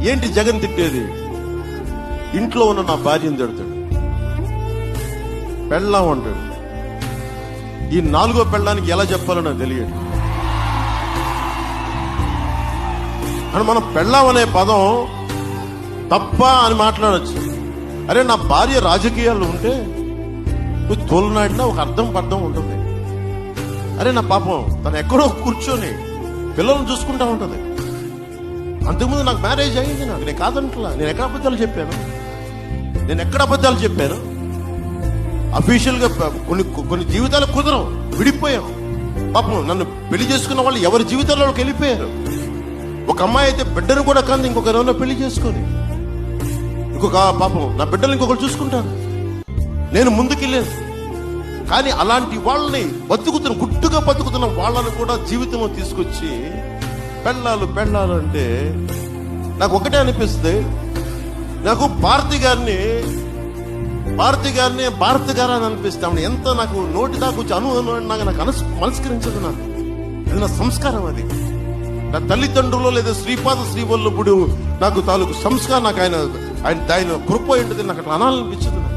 ఏంటి జగన్ తిట్టేది? ఇంట్లో ఉన్న నా భార్యను తిడతాడు, పెళ్ళాం అంటాడు. ఈ నాలుగో పెళ్ళానికి ఎలా చెప్పాలో నాకు తెలియదు. అని మనం పెళ్ళాం అనే పదం తప్ప అని మాట్లాడచ్చు. అరే, నా భార్య రాజకీయాల్లో ఉంటే నువ్వు తోలునాడినా ఒక అర్థం పర్థం ఉంటుంది. అరే, నా పాపం తను ఎక్కడో కూర్చొని పిల్లలను చూసుకుంటా ఉంటుంది. అంతకుముందు నాకు మ్యారేజ్ అయింది, నేను కాదంటలా. నేను ఎక్కడ అబద్ధాలు చెప్పాను? అఫీషియల్ గా కొన్ని జీవితాలు కుదరం, విడిపోయాం. పాపం నన్ను పెళ్లి చేసుకున్న వాళ్ళు ఎవరి జీవితాల్లోకి వెళ్ళిపోయారు. ఒక అమ్మాయి అయితే బిడ్డను కూడా కంది ఇంకొక ఎవరినో పెళ్లి చేసుకొని, ఇంకొక పాపం నా బిడ్డలు ఇంకొకరు చూసుకుంటారు. నేను ముందుకెళ్ళాను. కానీ అలాంటి వాళ్ళని గుట్టుగా బతుకుతున్న వాళ్ళని కూడా జీవితంలో తీసుకొచ్చి పెళ్ళాలు అంటే నాకు ఒకటే అనిపిస్తుంది. నాకు భారతి గారు అని అనిపిస్తే ఆమె ఎంత నాకు నోటి దాకా వచ్చి నాకు మనస్కరించదు. అది నా సంస్కారం. అది నా తల్లిదండ్రులు లేదా శ్రీపాద శ్రీవల్లభుడు నాకు తాలూకు సంస్కారం. నాకు ఆయన కృప ఏంటిది నాకు అట్లా అనాలనిపించదు.